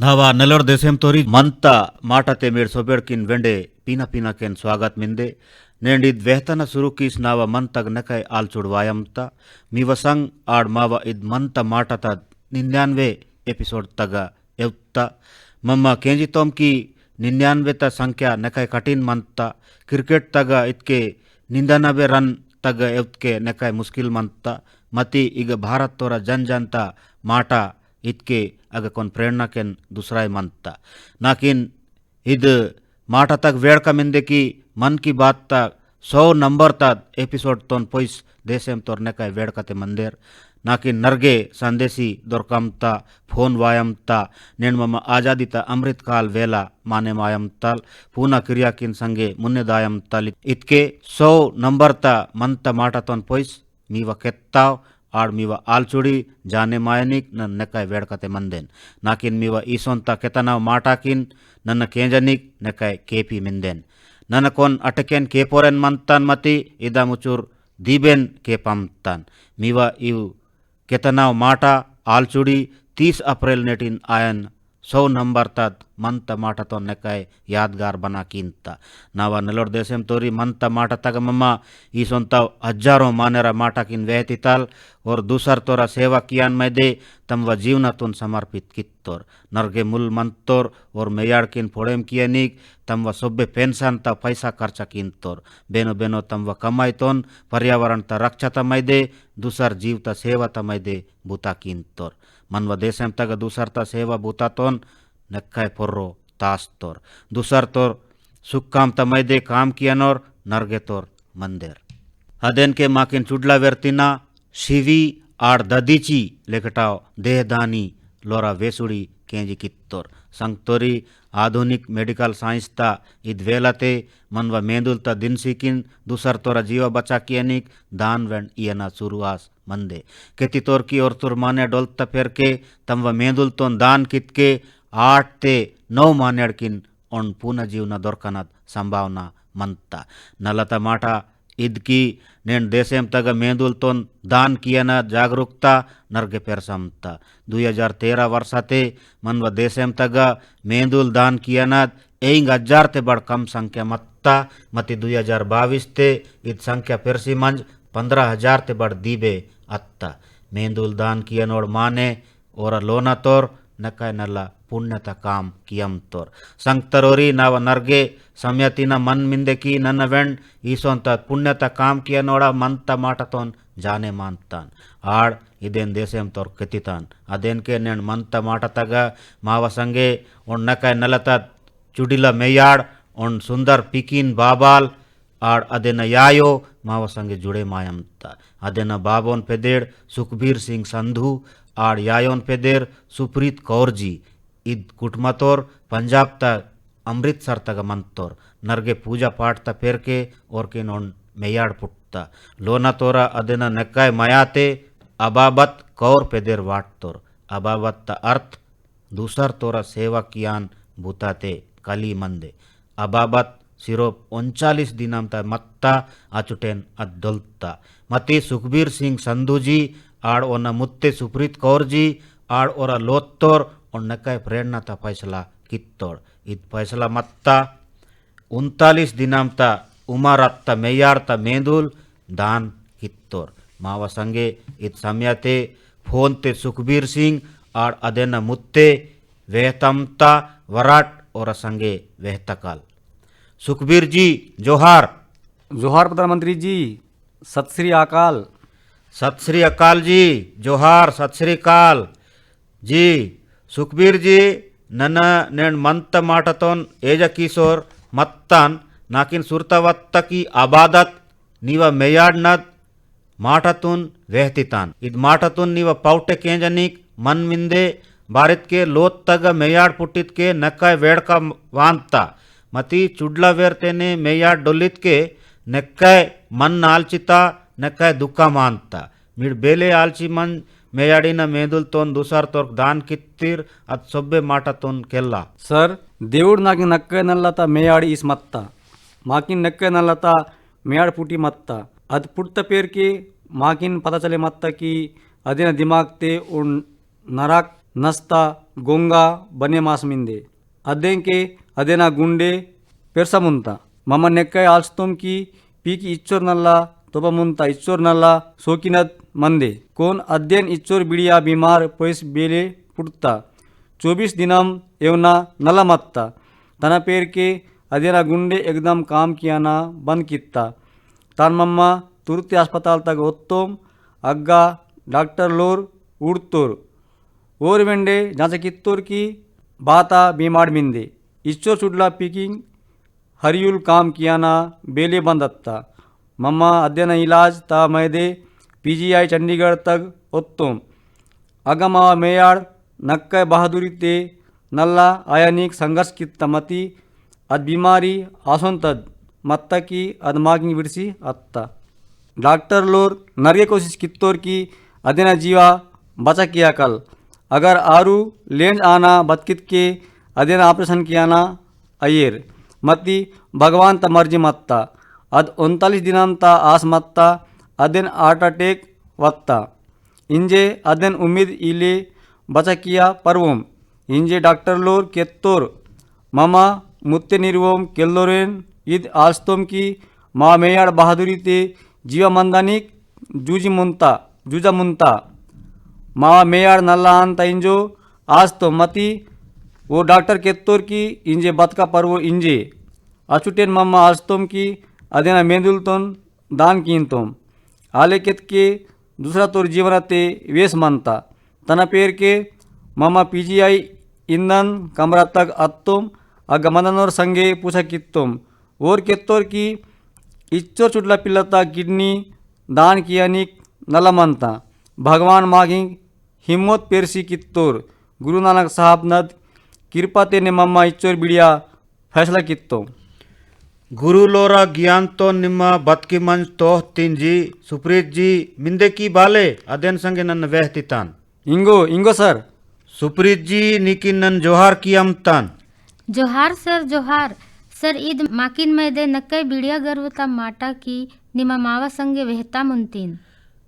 धावा नलोर देशम तोरी मंता माटते मेड सोबेड़किन वेंडे पीना पीना केन स्वागत मिंदे नेंडिद वेहतन सुरुकीस नावा मंतग नकय आलचुड़वायमता मीवसंग आड़ मावा इद मंत माटता 99 एपिसोड तग एवत्ता मम्मा केंजितोम की 99 संख्या नकय कठिन मंता क्रिकेट तग इतके 99 रन तग एवत्के नकय मुश्किल मंता मती इग भारत तोरा जन जनता माटा इतके अग कोन प्रेरणा केन दूसरा मंता नाकिन इद माटा तक वेड़ का मिंदे की मन की बात तक 100 नंबर तक एपिसोड तोन पोइस देशेम तोरने का वेड़ कते मंदिर नाकिन नरगे संदेशी दोरकमता फोन वायमता नेणमम आजादीता अमृत काल वेला माने मायमतल पूना क्रिया किन संगे मुन्ने दायमतल इतके 100 नंबर ता मंत माटा तोन पोइस मीवा केत्ताव आड़ मीवा आलचुड़ी जाने मायनिक न नकाय वेड़कते मंदेन नाकिन मीवा ईसोंता केतनाव माटाकिन नन्न केंजनिक नकाय केपी मिंदेन नन्न कोन अटकेन केपोरेन मंतान मती इदा मुचुर दीबेन केपमतान मीवा इव केतनाव माटा आलचुड़ी 30 अप्रैल नेटिन आयन 100 नंबर तक मंत माटा तो नकाय यादगार बना कीनता नावा नलोर देशम तोरी मंत माटा तक मम्मा ई सोंता हजारों मानेरा माटा किन वेहतिताल और दूसर तोरा सेवा कियान में दे तम व जीवना तुन समर्पित कित्तोर नरगे मुल मंतोर और मेयाड़ किन फोड़ेम कियनिक तम व सोब्बे पेंशन ता पैसा खर्चा किन्तोर बेनो बेनो तम व कमाई तोन पर्यावरण ता रक्षा तमय दे दूसर जीव ता सेवा तमय दे बुता किन्तोर मन व देशम तक दूसर ता सेवा बुता तोन नक्काय पोर्रो तास तोर दूसर तोर सुक्काम तमय दे काम कियनोर नरगे तोर मंदिर हदेन के माकिन चुडला वेरतिना शिवी आड़ ददीची लेखटाव देहदानी लोरा वेसुड़ी केंजी कित्तोर संगतोरी आधुनिक मेडिकल साइंस ता इद वेलाते मन व मेंदुल ता दिन सिकिन दूसर तोरा जीवा बचा कियनिक दान वेंड इयना चुरुआस मंदे केती तोर की और तुर माने डोलता फेर के तम व मेंदुल तोन दान कितके 8 ते 9 मानेड़किन ओन पूना जीवना दोरकनद संभावना मंता नलता माटा इदकी नेन देशेम तग मेंदुल तोन दान कियना जागरूकता नरगे पेरसमता 2013 वर्षाते मन व देशेम तग मेंदुल दान कियना एंग 1000 ते बड़ कम संख्या मत्ता मती 2022 ते इत संख्या पेरसी मंज 15,000 ते बड़ दीबे अत्ता मेंदुल दान कियनोड़ माने और लोना तोर नकाय नला पुण्यता काम कियम तोर संगतरोरी नाव नरगे समयतिना मन मिंदे की नन्न वेंड ईसोंत पुण्यता काम कियनोड़ा मंता माटतोन जाने मानतान आड़ इदेन देशेम तोर कतितान अदेन के नेन मंता माटतग माव संगे उन नकाय नलता चुडिला मेयाड़ उन सुंदर पिकिन बाबाल आड़ अदेन यायो माव संगे जुड़े मायमता अदेन बाबोन पेदेड़ सुखबीर सिंह संधु आड़ यायोन पेदेर सुप्रीत कौर जी इद कुटमतोर पंजाब तक अमृतसर तक मंतोर नरगे पूजा पाठ ता फेर के और के नोन मेयाड़ पुट्टा लोना तोरा अदेना नक्काय मयाते अबाबत कौर पेदेर वाटतोर अबाबत ता अर्थ दूसर तोरा सेवा कियान भूताते कली मंदे अबाबत सिरोप 39 दिनाम ता मत्ता अचुटेन अद्दुलता मती सुखबीर सिंह संधु जी आड़ ओना मुत्ते सुप्रीत कौर जी आड़ ओरा लोत्तोर और नकाय प्रेरणा ता फैसला कित्तोड़ इत फैसला मत्ता 39 दिनाम ता उमारत्ता मेयाड़ ता मेंदुल दान कित्तोर मावा संगे इत समयते फोन ते सुखबीर सिंह आड़ अदेना मुत्ते वेहतमता वराट और संगे वेहतकाल सुखबीर जी जोहार जोहार प्रधानमंत्री जी सत श्री अकाल। सत श्री अकाल जी जोहार सत श्री अकाल जी सुखबीर जी नन नेन मंत माटतोन एज किशोर मत्तान नाकिन सुरतवत्त की आबादत नीवा मेयाड नद माटतुन वेहतितान इद माटतुन नीवा पाउटे केंजनिक मन मिंदे भारत के लोत तग मेयाड पुटित के नक्काय वेड़का वांता मती चुडला वेरतेने मेयाड डोलित के नक्काय मन नालचिता नक्काय दुक्का मानता मिड बेले आलची मन मेयाड़ीन मेदुल तोन दूसर तोर दान कित्तीर अद सोब्बे माटा तोन केल्ला सर देवुड नाकी नक्के नल्लता मेयाड़ी इस मत्ता माकिन नक्के नल्लता मेयाड़ पुटी मत्ता अद पुट्ट पेर के माकिन पता चले मत्ता की अदेन दिमाग ते उन नराक नस्ता गोंगा बने मास मिंदे अद्देंके अदेना गुंडे पेरसमुंता मम नेक्कय आल्स्तोम की पीकी इच्चोर नल्ला तोबमुंता इच्चोर नल्ला सोकिनद मंदे कोन अध्ययन इच्चोर बिड़िया बीमार पैस बेले पुट्ता 24 दिनम एवना नलमत्ता तना पेर के अदेना गुंडे एकदम काम कियाना बंद कित्ता तान मम्मा तुरते अस्पताल तक ओत्तोम अग्गा डॉक्टर लोर उड़तोर ओर वेंडे जांच कित्तोर की बाता बीमार मिंदे इच्चोर चुडला पीकिंग हरियुल काम कियाना बेले बंदत्ता मम्मा अध्ययन इलाज ता मैदे पीजीआई चंडीगढ़ तक ओत्तोम अगमा मेयाड़ नक्कय बहादुरी ते नल्ला आयानिक संघर्ष कित्ता मती अद बीमारी आसोंतद मत्ता की अदमागिंग विड़सी अत्ता डॉक्टर लोर नरगे कोशिश कित्तोर की अदेना जीवा बचा किया कल अगर आरू लेंज आना बतकित के अदेना ऑपरेशन कियाना अयेर मती भगवान ता मर्जी मत्ता अद 39 दिनाम ता आस मत्ता अदेन हार्ट अटैक वत्ता इंजे अदेन उम्मीद इले बचा किया परवोम इंजे डॉक्टर लोर केत्तोर मामा मुत्ते निर्वोम केल्लोरेन ईद आल्स्तोम की मा मेयाड़ बहादुरी ते जीवा मंदानिक जूजा मुंता मा मेयाड़ नल्ला अंता इंजो आज तो मती वो डॉक्टर केत्तोर की इंजे बतका परवो इंजे अचुटेन मम्मा आल्स्तोम की अदेना मेंदुलतोन दान कीनतोम आले केत के दूसरा तोर जीवनते वेस मनता तना पेर के मम्मा पीजीआई इंधन कमरा तक अत्तोम अग मननोर संगे पूछा कित्तोम और केत्तोर की इच्चोर चुटला पिल्लता किडनी दान कियानिक नलमंता भगवान मागिंग हिम्मत पेरसी कित्तोर गुरु नानक साहब नद कृपा तेने मम्मा इच्चोर बिड़िया फैसला कित्तो गुरु लोरा ज्ञान तो निम्मा बतकी मंच तोह तिंजी सुप्रीत जी मिंदे की बाले अदेन संगे नन्न वेहतितान इंगो सर सुप्रीत जी नीकी नन जोहार की अमतान जोहार सर ईद माकिन मैदे नक्कय बिड़िया गर्वता माटा की निमा मावा संगे वेहता मुंतीन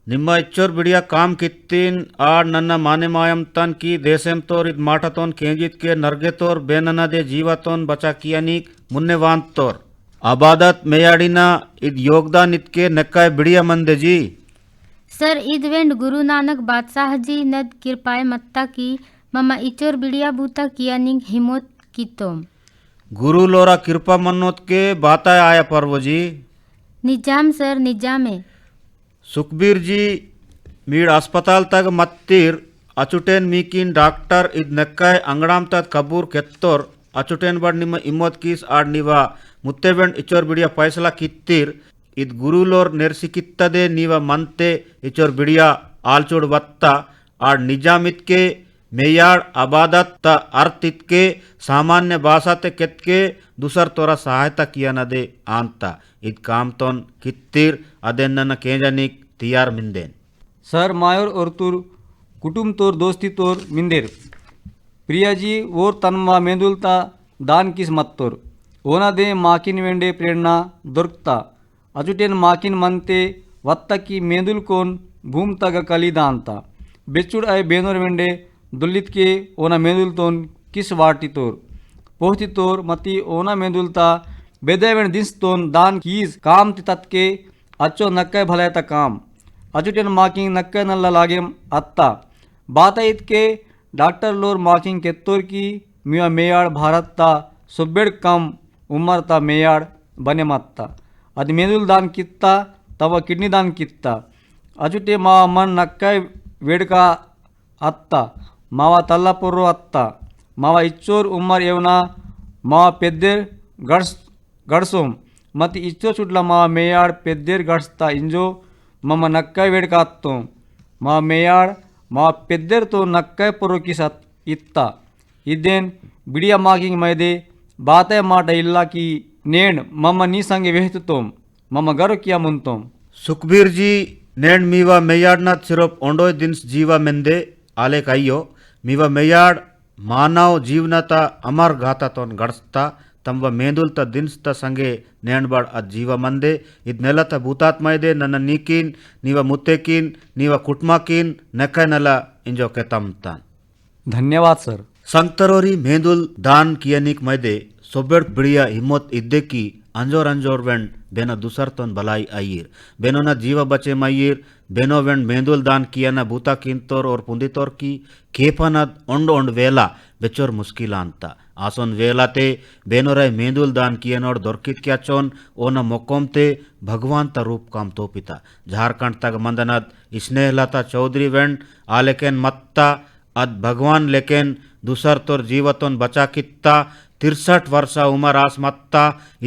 निम्मा इच्चोर बिड़िया काम कित्तीन आड़ नन्ना माने मायम तन की देशेम तोर इद माटातोन केंजित के नरगे तोर बेनना दे जीवातोन बचा कियानिक मुन्नेवांत तोर आबादत मेयाड़ीना इद योगदान इतके नक्काय बिड़िया मंदे जी सर ईद वेंड गुरु नानक बादशाह जी नद कृपाए मत्ता की मम्मा इचोर बिड़िया बूता कियानिक हिम्मत कितोम गुरु लोरा कृपा मन्नोत के बाता आया पर्व जी निजाम सर निजामे सुखबीर जी मीड अस्पताल तक मत्तीर अचुटेन मीकिन डॉक्टर इद नक्काय अंगड़ाम तक कबूर केत्तोर अचुटेन बड़ निम्म इम्मत कीस आड़ निवा मुत्तेबेंड इचोर बिड़िया फैसला कित्तीर इद गुरु लोर नेर्सी कित्तदे नीवा मनते इचोर बिड़िया आलचोड़ वत्ता आड़ निजाम इतके मेयाड़ आबादत त अर्थ इतके सामान्य भाषा ते केतके दूसर तोरा सहायता किया न दे आंता इद काम तोन कित्तीर अदेन न केंजानिक तियार मिंदेन सर मायोर और तुर कुटुम तोर दोस्ती तोर मिंदेर प्रिया जी और तन्मा मेंदुलता दान किस मत्तोर ओना दे माकिन वेंडे प्रेरणा दొరుకుతా अजुटेन माकिन मनते वत्ता की मेंदुल कोन भूम तग कली दानता बेचुड़ आय बेनोर वेंडे दुल्लित के ओना मेंदुल तोन किस वाटी तोर पोहती तोर मती ओना मेंदुलता बेदे वेंड दिस तोन दान कीज काम ति तत्के अच्छो नक्कय भलायता काम अजुटेन माकिंग नक्कय नल्ला लागे अत्ता बाता इतके डॉक्टर लोर माकिंग केत्तोर की मिया मेयाड़ भारत ता सुब्बेड़ कम उम्र ता मेयाड़ बने मत्ता అది మెదులు దాన్ కిత్తా తవ కిడ్నీ దాన్ కిత్తా అచుటే మా మన్ నక్కై వేడుక అత్త మావ తల్లపుర్రు అత్త మావ ఇచ్చోర్ ఉమ్మర్ ఏవనా మా పెద్దెర్ గడ్సోం మతి ఇచ్చో చుట్ల మా మేయాడ్ పెద్దెర్ గడ్స్తా ఇంజో మమ్మ నక్కై వేడుక అత్తం మా మేయాడ్ మా పెద్దెర్తో నక్కై పుర్రుకి సత్ ఇత్తా ఇదేన్ బిడియా మాకింగ్ మైదే బాతే మాట ఇల్లాకి नेण मम नी संगे वेहतुतोम मम गर्व किया मुंतोम सुखबीर जी नेण मीवा मेयाड़नाथ सिरोप ओंडोय दिन्स जीवा मेंदे आले काइयो मीवा मेयाड़ मानव जीवनता अमर गाता तोन गड़स्ता तंव मेंदुलता दिन्स्ता संगे नेणबाड़ अद जीवा मंदे इद नेलता भूतात मैदे नन्न नीकिन नीवा मुत्तेकिन नीवा कुटमाकिन नेकय नला इंजो केतमतान धन्यवाद सर. संगतरोरी मेंदुल दान कियनिक मैदे सोबेड बिड़िया हिम्मत इद्दे की अंजोर वेंड बेना दुसरतोन बलाई आयिर बेनोना जीव बचे मयिर बेनो वेंड मेंदुल दान कियना बूता किंतोर और पुंदितोर की केपनद ओंड वेला बेचोर मुश्किल अंता आसोन वेलाते बेनोराय मेंदुल दान कियनोड दोरकित क्या चोन ओना मोकोमते भगवान ता रूप काम तोपिता झारखंड तक मंदनद स्नेहलता चौधरी वेंड आलेकेन मत्ता अद भगवान लेकेन दूसर तोर जीवतोन बचा कित्ता 63 वर्ष उमर आस मत्ता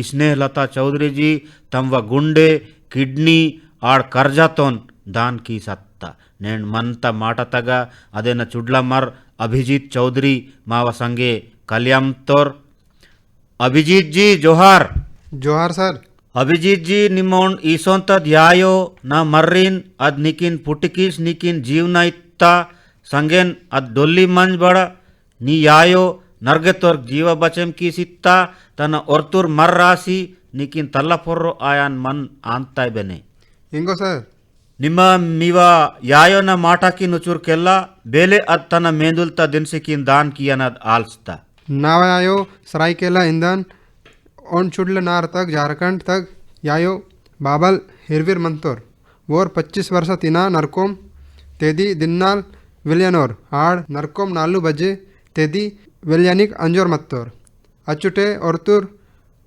स्नेहलता चौधरी जी तम व गुंडे किडनी आड़ कर्जातोन दान की सत्ता नेण मंत माट तग अदेन चुड्ला मर अभिजीत चौधरी माव संगे कल्याम तोर अभिजीत जी जोहार जोहार सर. अभिजीत जी निमोन ईसोंतद यायो न मर्रीन अद निकिन पुटिकिस निकिन जीवना इत्ता संगेन अद डोल्ली मंज बड़ नी यायो नर्गे तोर जीव बचम की सित्ता तन ओर्तुर मर रासी निकिन तल्ला पोर्रो आयान मन आंताय बेने इंगो सर. ನಿಮ್ಮ ಮಿವ ಯಾಯೋನ ಮಾಟಾಕಿ ನುಚುರ್ ಕೆಲ್ಲ ಬೇಲೆ ಅದ್ ತನ ಮೇಂದುಲ್ತ ದಿನಸಿಕಿನ್ ದಾನ್ ಕಿಯನದ್ ಆಲ್ಸ್ತ नावायो सरायकेला ईंधन ओन चुडल नार तक झारखंड तक यायो बाबल हिरवीर मंतोर वोर 25 वर्ष तिना नरकोम तेदी दिन्नाल विलियनोर आड़ नरकोम 4 बजे तेदी विलियनिक अंजोर मत्तोर अचुटे औरतुर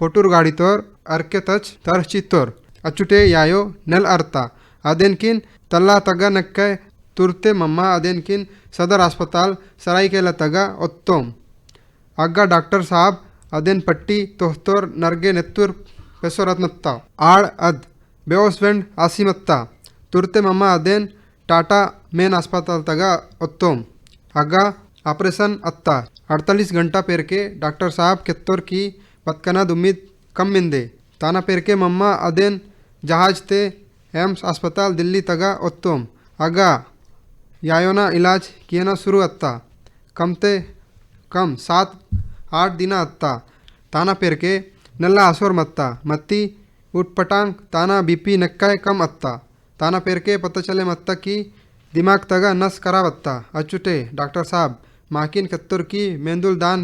पोटुर गाड़ी तोर अर्के तच तर चित्तोर अचुटे यायो नेल अर्ता अदेनकिन तल्ला तगा नक्के तुरते मम्मा अदेनकिन सदर अस्पताल सरायकेला तगा ओत्तोम अग्गा डॉक्टर साहब अदेन पट्टी तोहतोर नरगे नेत्तुर पेसोरत्नत्ता आड़ अद बेओसवेंड आसीमत्ता तुरते मम्मा अदेन टाटा मेन अस्पताल तगा ओत्तोम अग्गा ऑपरेशन अत्ता 48 घंटा पेर के डॉक्टर साहब केत्तोर की बतकनाद उम्मीद कम मिंदे ताना पेर के मम्मा अदेन जहाज ते एम्स अस्पताल दिल्ली तगा ओत्तोम अग्गा यायोना इलाज कियना शुरू अत्ता कमते कम 7-8 दिन अत्ता ताना पेर के नल्ला आसोर मत्ता मत्ती उटपटांग ताना बीपी नक्काय कम अत्ता ताना पेर के पता चले मत्ता की दिमाग तगा नस करावत्ता अचुटे डॉक्टर साहब माकिन कत्तुर की मेंदुल दान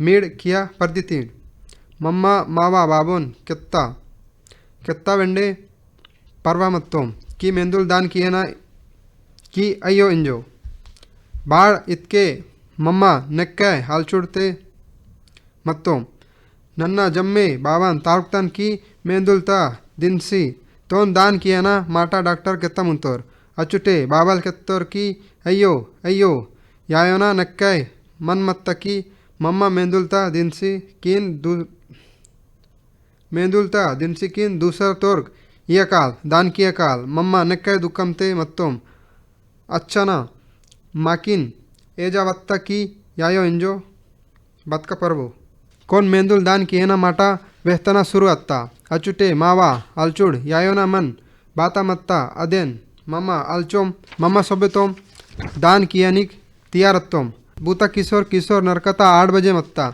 मीड किया पर्दितीन मम्मा मावा बाबोन केत्ता वेंडे परवा मत्तोम की मेंदुल दान कियना की अयो इंजो बाढ़ इतके मम्मा नेक्काय हालचुड़ते मत्तोम नन्ना जम्मे बावन तारुक्तन की मेंदुलता दिनसी तोन दान कियना माटा डॉक्टर केत्ता मुंतोर अचुटे बाबल केत्तोर की अयो यायोना नेक्काय मन मत्ता की मम्मा मेंदुलता दिनसी किन दूसर तोर्ग ये काल दान किया काल मम्मा नेक्काय दुक्कमते मत्तोम अच्छना माकिन एजावत्ता की यायो इंजो बतका पर्वो कोन मेंदुल दान कियना माटा वेहतना शुरू अत्ता अचुटे मावा अलचुड़ यायोना मन बाता मत्ता अदेन मम्मा अलचोम मम्मा सोबेतोम दान कियानिक तियारत्तोम बूता किशोर नरकता 8 बजे मत्ता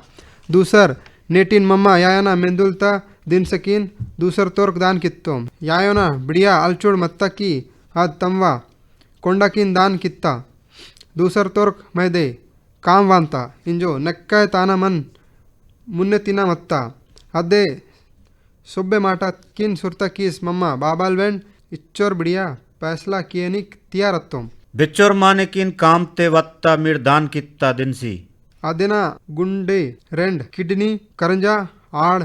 दूसर नेटिन मम्मा यायोना मेंदुलता दिन सकीन दूसर तोर्क दान कित्तोम यायोना बिड़िया अलचुड़ मत्ता की अद तमवा कोंडाकिन दान कित्ता दूसर तोर्क मैदे काम वांता इंजो नक्काय ताना मन मुन्ने तिना मत्ता अदे सुब्बे माटा किन सुरता कीस मम्मा बाबाल वेंड इच्चोर बिड़िया फैसला कियनिक तियारत्तोम बेच्चोर माने किन काम ते वत्ता मीड दान कित्ता दिनसी अदेना गुंडे रेंड किडनी करंजा आड़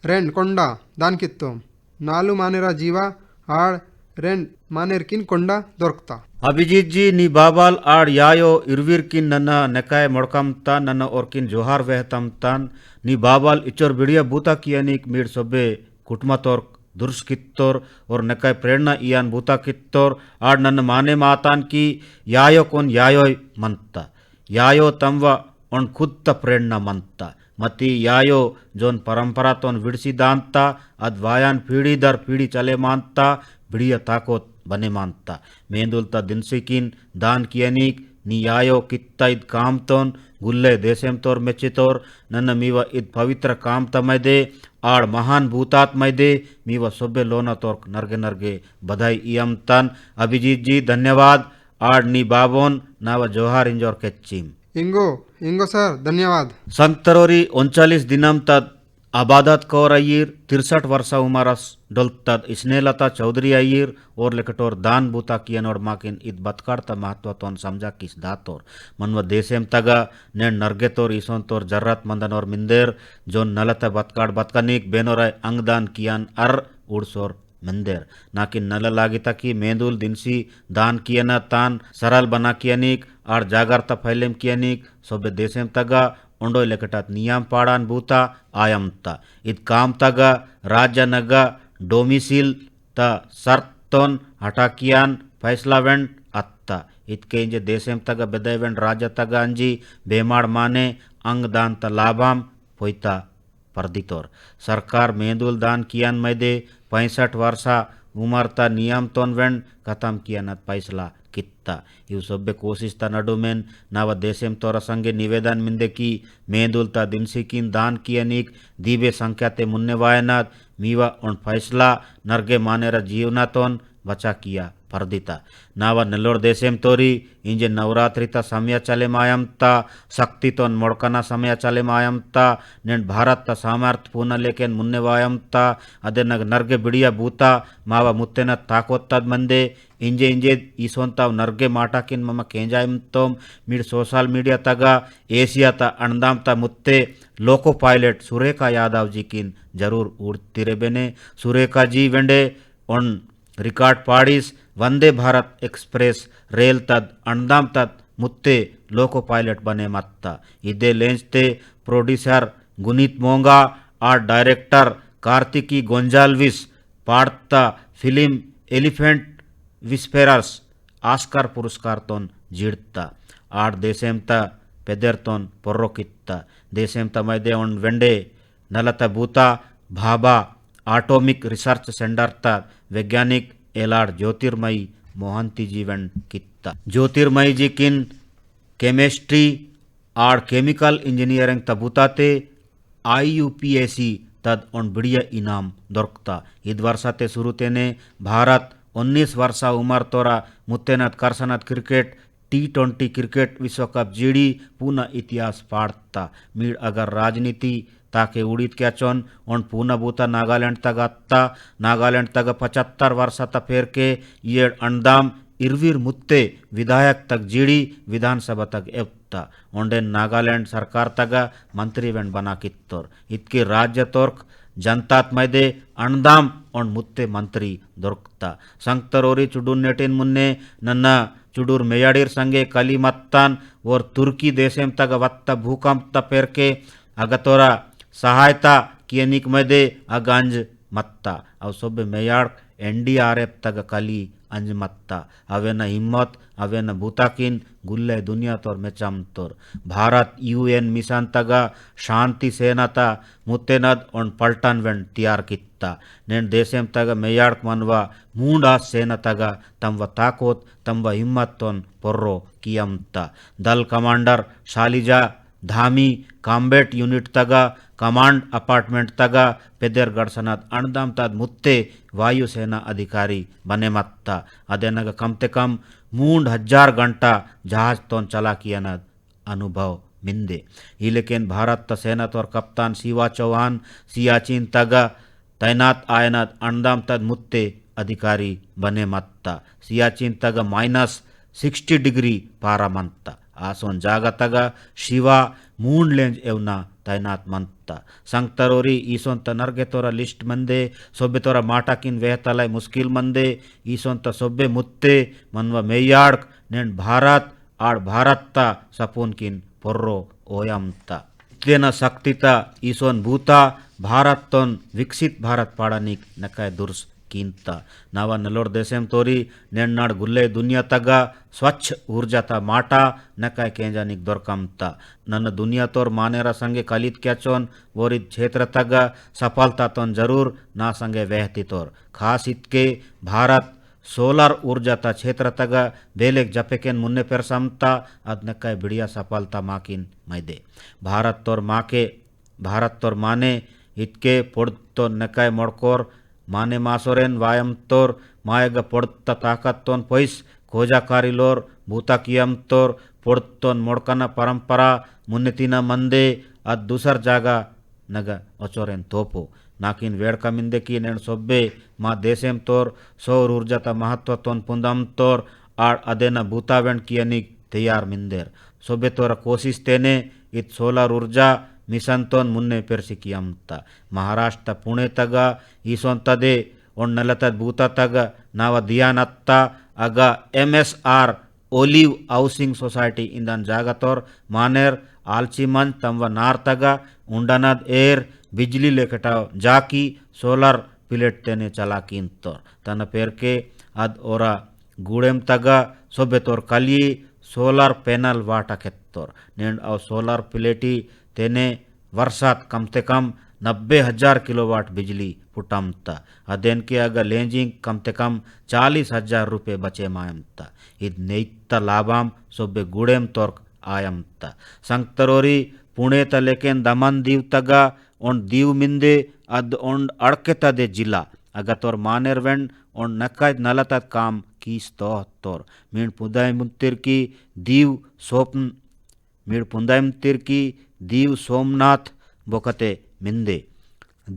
रेंड कोंडा दान कित्तोम 4 मानेरा जीवा आड़ रेंड मानेर किन कोंडा दोरकता अभिजीत जी नी बाबाल आड़ यायो इरवीर किन नन्ना नेकाय मोड़कमता नन्ना और किन जोहार वेहतमतान नी बाबाल इचोर बिड़िया बूता कियनिक मीड सोबे कुटुमतोर दुर्स कित्तोर और नेकाय प्रेरणा इयान बूता कित्तोर आड़ नन्न माने मातान की यायो कोन यायोय मंता यायो तमवा ओन खुद्द प्रेरणा मंता मती यायो जोन परंपरा तोन विड़सी दानता अद वायान पीढ़ी दर पीढ़ी चले मानता बिड़िया ताकोत बने मानता मेंदुलता दिनसिकिन दान कियनिक नी यायो कित्ता इद काम तोन गुल्ले देशेम तोर मेच्चितोर नन्न मीव इद पवित्र काम तमैदे आड़ महान भूतात मैदे मीव सोबे लोना तोर्क नर्गे बधाई इयम तन अभिजीत जी धन्यवाद आड नी बाबोन नावा जोहार इंजोर केच्चीम इंगो सर धन्यवाद संतरोरी 39 दिनम तद आबादत कौर अय्यर 63 वर्ष उमरस डोल्तद स्नेहलता चौधरी अय्यर और लेकटोर दान बूता कियन और माकिन इत बतकाड़त महत्व तोन समझा किस दातोर मनव देशेम तगा ने नर्गे तोर ईसोन तोर जर्रत मंदन और मिंदेर जो नलत बतकाड़ बतकनिक बेनोर अंगदान कियान अर उड़सोर मंदेर नाकिन नल लागिता की मेंदुल दिनसी दान कियना तान सरल बना कियनिक आर जागरता फैलेम कियनिक सोबे देशेम तगा उंडो लेकटात नियम पाड़ान बूता आयमता इत काम तगा राज्य नगा डोमिसिल ता सर्तोन हटाकियान फैसला वेंड अत्ता इतके इंजे देशेम तगा बेदय वेंड राज्य तगा अंजी बेमाड़ माने अंगदान ता लाभाम पोइता पर्दितोर सरकार मेंदुल दान कियान मैदे 65 वर्षा उमरता नियम तोन वेंड खत्म कियानत फैसला कित्ता इव सभ्य कोशिश ता नडुमेन नाव देशेम तोर संगे निवेदन मिंदे की मेंदुल ता दिनसिकिन दान कियनिक दीबे संख्या ते मुन्ने वायनात मीवा उन फैसला नर्गे मानेरा जीवना तोन बचा किया पर्दिता नावा नेल्लोर देशेम तोरी इंजे नवरात्रिता समय चले मायमता शक्ति तोन मोड़कना समय चले मायमता नेन भारत ता सामर्थ पूर्ण लेकेन मुन्ने वायमता अदे नग नर्गे बिड़िया बूता मावा मुत्तेन ताकोत्तद मंदे इंजे इंजे ईसोंता नर्गे माटाकिन मम केंजायमतोम मीड सोशल मीडिया तगा एशिया ता अणदाम ता मुत्ते लोको पायलट सुरेखा यादव जी किन जरूर उड़तिरे बेने सुरेखा जी वेंडे उन record पाड़ीस Vande Bharat express rail तद अणदाम तद मुत्ते लोको पायलट बने मत्ता इदे लेंचते प्रोड्यूसर गुनीत मोंगा और डायरेक्टर कार्तिकी गोंजाल्विस पाड़ता फिल्म एलिफेंट विस्पेरर्स आस्कर पुरस्कार तोन जीड़ता आड़ देशेम ता पेदर तोन पोर्रोकित्ता देशेम ता मैदे उन वेंडे नलता बूता भाबा आटोमिक रिसर्च सेंटर ता वैज्ञानिक एलाड ज्योतिर्मयी मोहंती जीवन कित्ता ज्योतिर्मयी जी किन केमिस्ट्री आड़ केमिकल इंजीनियरिंग तबूताते IUPAC तद उन बढ़िया इनाम दొరकता इद वर्षाते शुरूतेने भारत 19 वर्षा उमर तोरा मुत्तेनत करसनत क्रिकेट T20 क्रिकेट विश्व कप जीडी पूना इतिहास पाड़ता मीड अगर राजनीति ताके उड़ीत क्या चोन उन पूना बूता नागालैंड तक अत्ता नागालैंड तक 75 वर्ष तक फेर के ये अंडाम इरवीर मुत्ते विधायक तक जीडी विधानसभा तक एवता ओंडे नागालैंड सरकार तक मंत्री वेंड बना कित्तोर इतके राज्य तोर्क जनतात मैदे अंडाम उन मुत्ते मंत्री दొరकता संगतरोरी चुडूर नेटिन मुन्ने नन्ना चुडूर मेयाडीर संगे कली मत्तान और तुर्की देशेम तक वत्ता भूकंप त पेर के अगतोरा सहायता कियनिक मैदे अगंज मत्ता अव सोबे मेयाड़ NDRF तग कली अंज मत्ता अवे न हिम्मत अवे न भूताकिन गुल्ले दुनिया तोर मेचम तोर भारत UN मिशन तगा शांति सेना ता मुत्तेनद उन पलटन वेंड तैयार कित्ता नेन देशेम तग मेयाड़ मनवा मूंडा सेना तगा तंव ताकोत तंव हिम्मत तोन पोर्रो कियमता दल commander Shaliza Dhami combat unit तगा कमांड अपार्टमेंट तगा पेदर गड़सनत अणदाम तद मुत्ते वायुसेना अधिकारी बने मत्ता अदेनग कम ते कम 3000 घंटा जहाज तोन चला कियनद अनुभव मिंदे इलेकिन भारत त सेना तोर कप्तान शिवा चौहान सियाचिन तगा तैनात आयनद अणदाम तद मुत्ते अधिकारी बने मत्ता सियाचिन तगा -60 डिग्री पारा मंता आसोन जागा तगा शिवा मून लेंज एवना तैनात मंता संगतरोरी ईसोन त नर्गे तोरा लिस्ट मंदे सोबे तोरा माटाकिन वेहतलाई मुश्किल मंदे ईसोन त सोबे मुत्ते मनवा मेयाड़ नेन भारत आड़ भारत ता सपून किन पोर्रो ओयमता इतलेना शक्तिता ईसोन भूता भारत तोन विकसित भारत पाड़ानिक नकाय दुर्स कीनता नावा नलोर देशेम तोरी नेन्नाड़ गुल्ले दुनिया तगा स्वच्छ ऊर्जा ता माटा नकाय केंजानिक दొరकमता नन्न दुनिया तोर मानेरा संगे कलित क्या चोन वोरित क्षेत्र तगा सफलता तोन जरूर ना संगे वहती तोर खास इतके भारत सोलर ऊर्जा ता क्षेत्र तगा बेलेक जपेकेन मुन्ने पेर समता अद नकाय बढ़िया सफलता माकिन मैदे भारत तोर माने इतके पोड़ तो नकाय मोड़कोर माने मासोरेन वायम तोर मायग पोड़ता ताकत तोन पैस खोजा कारिलोर भूता कियम तोर पुड़तोन मोड़कना परंपरा मुन्नतिना मंदे अद दूसर जागा नग ओचोरेन तोपो नाकिन वेड़का मिंदे की नेण सोब्बे मा देशेम तोर सौर ऊर्जाता महत्व तोन पुंदम तोर आड़ अदेना भूतावेण कियनिक तैयार मिंदेर सोबे तोरा कोशिश तेने इत सोलर ऊर्जा मिशन तोन मुन्ने पेरसिकियमता महाराष्ट्र पुणे तग ईसोन तदे ಒನ್ ನೆಲತದ ಭೂತತಗ ನಾವ ದಿಯಾನತ್ತ ಅಗ MSR ಒಲಿವ್ ಹೌಸಿಂಗ್ ಸೊಸೈಟಿ ಇಂದನ್ ಜಾಗತೋರ್ ಮಾನೇರ್ ಆಲ್ಚಿಮನ್ ತಮ್ವ ನಾರ್ತಗ ಉಂಡನದ್ ಏರ್ ಬಿಜ್ಲಿ ಲೆಕಟಾವ್ ಜಾಕಿ ಸೋಲಾರ್ ಪ್ಲೇಟ್ ತೆನೆ ಚಲಾಕಿಂತೋರ್ ತನ್ನ ಪೇರ್ಕೆ ಅದ್ ಓರ ಗೂಡೆಮ್ ತಗ ಸೊಬ್ಬೆ ತೋರ್ ಕಲಿ ಸೋಲಾರ್ पैनल वाटा ಕೆತ್ತೋರ್ नेंड अव सोलार प्लेटी तेने वर्षात कम से कम 90,000 किलोवाट बिजली पुटमता अदेन के अगर लेंजिंग कम से कम 40,000 रुपये बचे मायमता इद नेत्त लाभाम सोबे गुड़ेम तोर्क आयमता संगतरोरी पुणे तलेकेन दमन दीव तगा ओन दीव मिंदे अद ओन अड़के तदे जिला अगर तोर मानेर वेंड ओन नकाय नलतत काम कीस तोर मीण पुदाय मुत्तिर की दीव सोपन मीण पुदाय मुत्तिर की दीव सोमनाथ बोकते मिंदे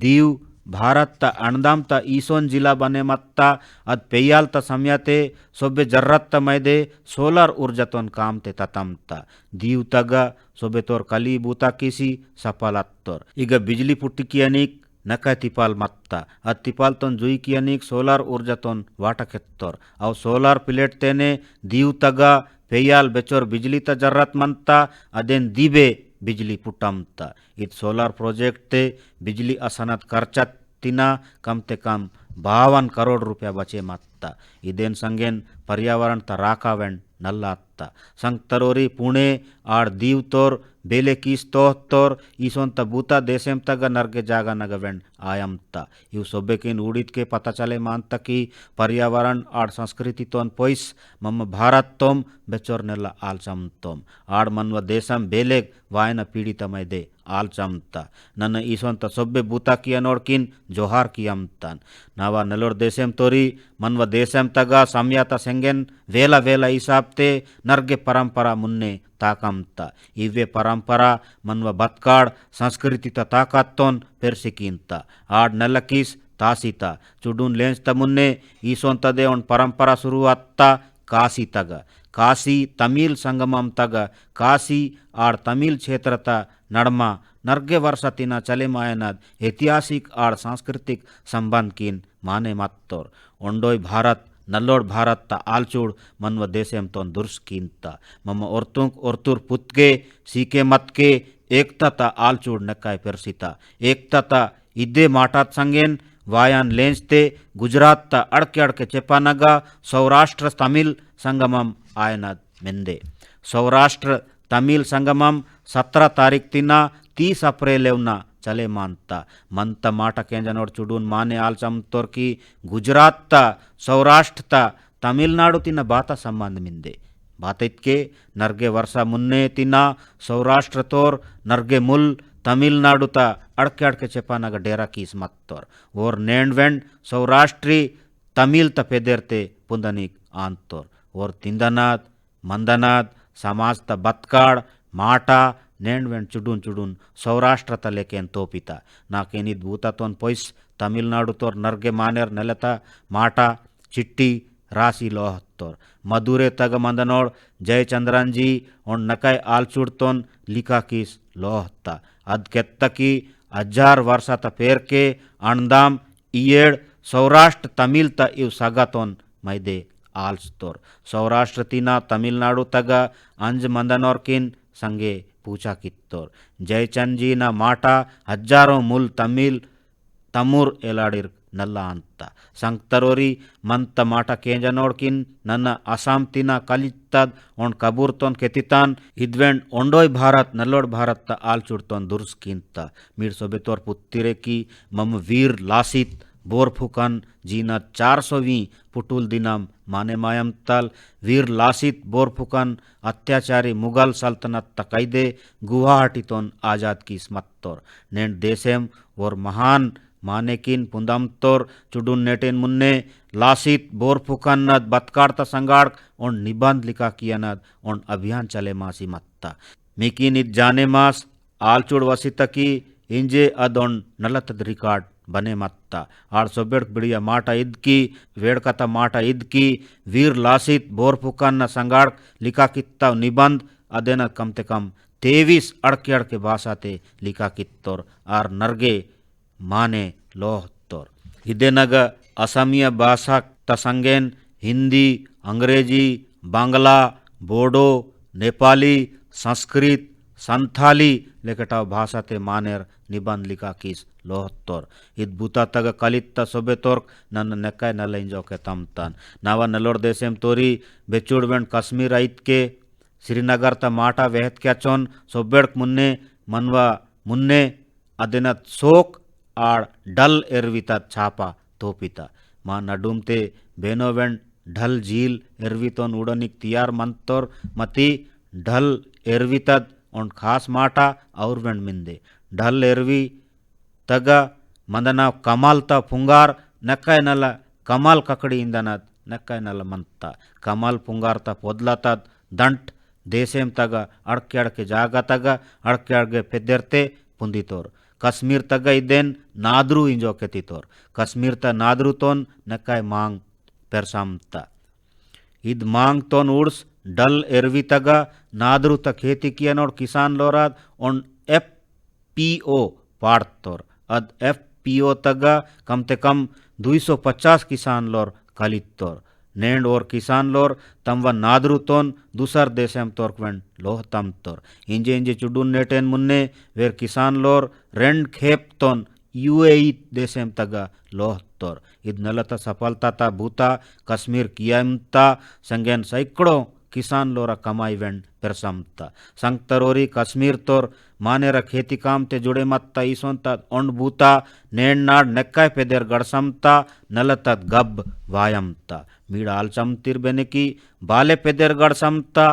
दीव भारत ता अणदाम ता ईसोन जिला बने मत्ता अद पेयाल ता समयते सोबे जर्रत ता मैदे सोलर ऊर्जातोन काम ते ततमता दीव तगा सोबे तोर कली बूता किसी सफलत्तोर इग बिजली पुट्टी कियनिक नका तिपाल मत्ता अद तिपाल तोन जुई कियनिक सोलर ऊर्जातोन वाटकेत्तोर अव सोलर प्लेट तेने दीव तगा पेयाल बेचोर बिजली ता जर्रत मंता अदेन दीबे बिजली पुटमता इत सोलार प्रोजेक्ट ते बिजली असनत खर्चा तिना कम ते कम 52 करोड़ रुपया बचे मत्ता इदेन संगेन पर्यावरण ता राखावेन नल्लात्ता संगतरोरी पुणे आड़ दीव तोर बेले कीस तोर ईसोन ता बूता देशेम तग नर्गे जागा नगवेन आयमता इव सोबेकिन उड़ित के पता चले मानता की पर्यावरण आड़ संस्कृति तोन पोइस मम भारत तोम बेचोर नेला आलचमतोम आड़ मन्व देशम बेलेग वायन पीड़ित मैदे आलचमता नन्न ईसोन ता सोबे बूता किया नोड़किन जोहार कियमतान नावा नलोर देशेम तोरी मन्व देशेम तगा समयाता सेंगेन वेला वेला हिसाबते नर्गे परंपरा मुन्ने ताकमता इवे परंपरा मन्व बत्काड़ संस्कृति ता ताकत्तोन पेरसिकिंता आड़ नलकीस तासीता चुडून लेंस तमुन्ने ईसोन तदे उन परंपरा शुरुआत्ता काशी तग काशी तमिल संगमम तग काशी आड़ तमिल क्षेत्रता नड़मा नर्गे वर्ष तिना चले मायनद ऐतिहासिक आड़ सांस्कृतिक संबंध किन माने मत्तोर ओंडोय भारत नल्लोड भारत ता आलचूड़ मन्व देशेम तोन दुर्स कीनता मम ओर्तुंक ओर्तुर पुत्के सीके मतके एकता ता आलचूड़ नक्काय पेरसिता एकता ता इद्दे माटात संगेन वायान लेंचते गुजरात ता अड़के अड़के चेपानगा सौराष्ट्र तमिल संगमम आयनद मिंदे सौराष्ट्र तमिल संगमम 17 तारीख तिना 30 अप्रैल चले मानता मंत माट केंजनोड चुडून माने आलचम तोर की गुजरात ता सौराष्ट्र ता तमिलनाडु तिना बाता संबंध मिंदे बात इतके नर्गे वर्षा मुन्ने तिना सौराष्ट्र तोर नर्गे मुल तमिलनाडु ता अड़के अड़के चेपानग डेरा कीस मत्तोर और नेंड वेंड सौराष्ट्री तमिल ता पेदेरते पुंदनिक आंतोर और तिंदनाद मंदनाद समाज ता बत्काड़ माटा नेंड वेंड चुडून चुडून सौराष्ट्र तलेकेन तोपिता नाकेनिद भूता तोन पोइस तमिलनाडु तोर नर्गे मानेर नेलता माटा चिट्टी राशि लोहत्तोर मधुरे तग मंदनोड़ जयचंद्रन जी और नकाय आलचूड़ तोन लिखा किस लोहत्ता अद केत्तकी 1000 वर्ष ता पेर के अणदाम इयेड़ सौराष्ट्र तमिल ता इव सगातोन मैदे आल्स्तोर सौराष्ट्र तिना तमिलनाडु तग अंज मंदनोर किन संगे पूछा कित्तोर जयचंद जी ना माटा हजारों मूल तमिल तमुर एलाडिर नल्ला अंत संगतरोरी मंत माटा केंजनोड़किन नन्न असम तिना कलितद ओन कबूरतोन केतितान इद्वेंड ओंडोय भारत नल्लोड भारत ता आलचुड़तोन दुर्सकिंता मीर सोबेतोर पुत्तिरे की मम वीर लासित बोरफुकन जीना 400वीं पुटुल दिनम माने मायम तल वीर लासित बोरफुकन अत्याचारी मुगल सल्तनत तकैदे गुवाहाटीतोन आजाद की स्मत्तोर नेंड देशेम और महान मानेकिन पुंदमतोर चुडुन नेटेन मुन्ने लासित बोरफुकन्नद बतकार्ता संगाड़ और निबंध लिखा कियनद और अभियान चले मासी मत्ता मिकिन इत जाने मास आलचुड़ वसितकी इंजे अदोन नलतद रिकॉर्ड बने मत्ता आड़ सोबेड़ बिड़िया माटा इदकी वेड़कता माटा इदकी वीर लासित बोरफुकन्न संगाड़ लिखा कित्ता निबंध अदेना कम ते कम 23 अड़के अड़के भाषाते लिखा कित्तोर आर नरगे माने लोहत्तोर इदेनग असमिया भाषा तसंगेन हिंदी अंग्रेजी बांग्ला बोडो नेपाली संस्कृत संथाली लेकटाव भाषाते मानेर निबंध लिखा किस लोहत्तोर इद बुता तग कलित्ता सोबेतोर नन नेक्काय नलइंजो के तमतन नावा नलोर देशेम तोरी बेचुड़वें कश्मीर आइत के श्रीनगर त माटा वेहत क्याचोन सोबेड़क मुन्ने मनवा मुन्ने अदेनत सोक आड़ डल एरविता छापा तोपिता मा नडुमते बेनोवेंड ढल झील एरवितोन उड़निक तियार मंतोर मती ढल एरवितद और खास माटा और वेंड मिंदे ढल एरवी तग मंदना कमाल त फुंगार नक्काय नल कमाल ककड़ी इंदनद नक्काय नल मंता कमाल फुंगार त पोदलतद दंट देशेम तग अड़के अड़के जागा तग अड़के अड़के पेदरते पुंदितोर कश्मीर तग इदेन नाद्रू इंजो केतितोर कश्मीर त नाद्रू तोन नक्काय मांग पेरसामता इद मांग तोन उड़स डल एरवी तग नाद्रू त खेती कियन और किसान लोराद और FPO पाड़तोर अद FPO तग कम ते कम 250 किसान लोर कलितोर नेंड और किसान लोर तमवा नाद्रू तोन दूसर देशम तोरकवेंड लोह तम तोर इंजे इंजे चुडून नेटेन मुन्ने वेर किसान लोर रेंड खेप तोन UAE देशम तगा लोह तोर इद नलत सफलता ता भूता कश्मीर कियमता संगेन सैकड़ों किसान लोरा कमाई वेंड पेरसमता संगतरोरी कश्मीर तोर मानेरा खेती काम ते जुड़े मत्ता ईसोंता ओंड भूता नेंड नाड नेक्काय पेदेर गड़समता नलतत गब वायमता मीड़ आलचमतिर बेनेकी बाले पेदेर गड़समता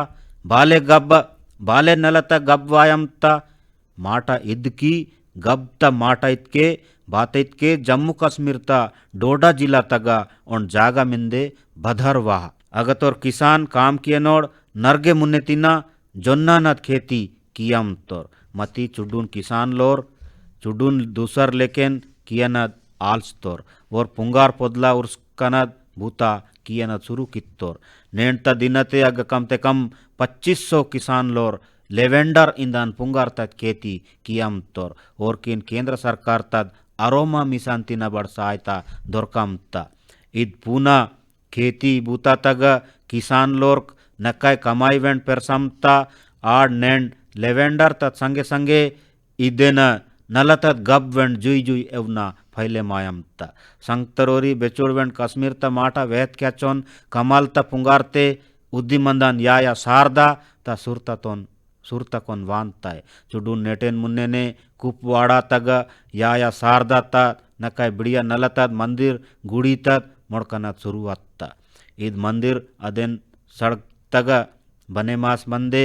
बाले गब बाले नलत गब वायमता माटा इदकी गब त माटा इतके बात इतके जम्मू कश्मीर ता डोडा जिला तगा और जागा मिंदे भदरवाह अगतोर किसान काम किए नोड़ नरगे मुन्ने तिना जोन्ना नद खेती कियम तोर मती चुडून किसान लोर चुडून दूसर लेकेन कियनद आल्स तोर और पुंगार पोदला उर्स्कनद भूता कियनद शुरू कित्तोर नेंटा दिनते अग कम ते कम 2500 किसान लोर लेवेंडर इंदान पुंगार तद खेती कियम तोर और किन केंद्र सरकार तद अरोमा मिशांतिना बड़ सहायता दोरकमता इद पूना खेती बूता तग किसान लोर नक्काय कमाई वेंड पेरसमता आड़ नेंड लेवेंडर तत् संगे संगे इदेन नलतत गब वेंड जुई जुई एवना फैले मायमता संगतरोरी बेचुड़ वेंड कश्मीर त माटा वेहत क्याचोन कमाल त पुंगारते उद्दिमंदान या सारदा त सुरतकोन वानताय चुडून नेटेन मुन्ने ने कुपवाड़ा तग या सारदा त नक्काय बिड़िया नलतत मंदिर गुड़ी तत मोड़कनत शुरुआत्ता इद मंदिर अदेन सड़क तग बने मास मंदे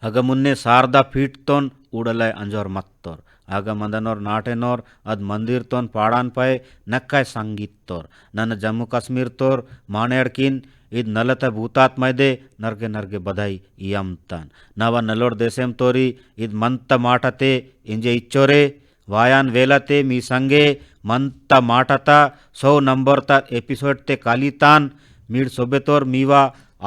अग मुन्ने शारदा फीट तोन उड़लय अंजोर मत्तोर आग मंदनोर नाटेनोर अद मंदिर तोन पाड़ान पाए नक्काय संगीत तोर नन जम्मू कश्मीर तोर मानेड़किन इद नलत भूतात मैदे नरगे नरगे बधाई इयमतान नवा नलोर देशेम तोरी इद मंत माटते इंजे इच्चोरे वायान वेलते मी संगे मंत माटता 100 नंबर ता एपिसोड ते कालीतान मीड सोबेतोर मीवा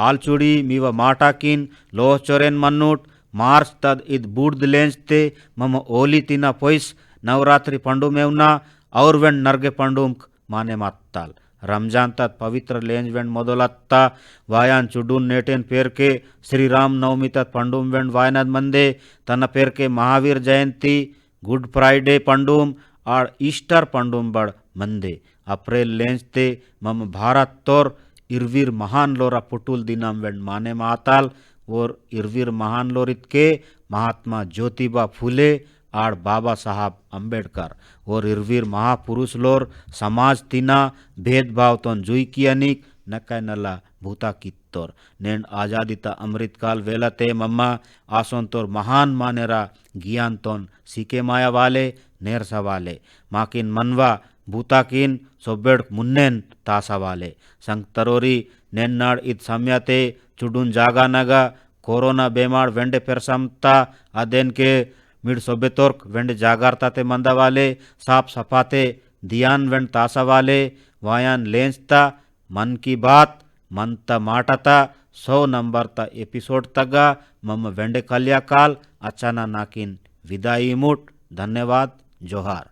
आलचुड़ी मीवा माटाकिन लोह चोरेन मन्नूट मार्च तद इद बूढ़ लेंस ते मम ओली तिना पोइस नवरात्रि पंडु मेवना और वेंड नरगे पंडुम माने मत्ताल रमजान तत् पवित्र लेंज वेंड मोदोलत्ता वायान चुडून नेटेन पेर के श्री राम नवमी तत् पंडुम वेंड वायनद मंदे तन पेर के महावीर जयंती गुड फ्राइडे पंडुम और ईस्टर पंडुम बड़ मंदे अप्रैल लेंज ते मम भारत तोर इरवीर महान लोरा पुटुल दिनम वेंड माने माताल और इरवीर महान लोरित के महात्मा ज्योतिबा फूले आड़ बाबा साहब अंबेडकर और इरवीर महापुरुष लोर समाज तिना भेदभाव तोन जुई कियनिक ನಕ್ಕೈನಲ್ಲ ಭೂತ ಕಿತ್ತೋರ್ ನೇಣ್ ಆಜಾದಿತ ಅಮೃತ್ ಕಾಲ್ ವೇಲತೆ ಮಮ್ಮ ಆಸೊಂತೋರ್ ಮಹಾನ್ ಮಾನೆರ ಗಿಯಾನ್ತೋನ್ ಸಿಕೆ ಮಾಯವಾಲೆ ನೇರ್ಸವಾಲೆ ಮಾಕಿನ್ ಮನ್ವಾ ಭೂತಾಕಿನ್ ಸೊಬ್ಬೆಡ್ ಮುನ್ನೆನ್ ತಾಸವಾಲೆ ಸಂಗ್ ತರೋರಿ ನೆನ್ನಾಡ್ ಇದ್ ಸಮಯತೆ ಚುಡುನ್ ಜಾಗಾನಗ ಕೊರೋನಾ ಬೇಮಾಡ್ ವೆಂಡೆ ಪೆರ್ಸಂತ ಅದೇನ್ಕೆ मिड सोबेतोर्क वेंड जागारताते मंदवाले साफ सफाते दियान वेंड तासवाले वायान लेंचता मन की बात मंत माटता 100 नंबर ता एपिसोड तगा मम वेंडे कल्याकाल अचाना नाकिन विदाई मुट धन्यवाद जोहार।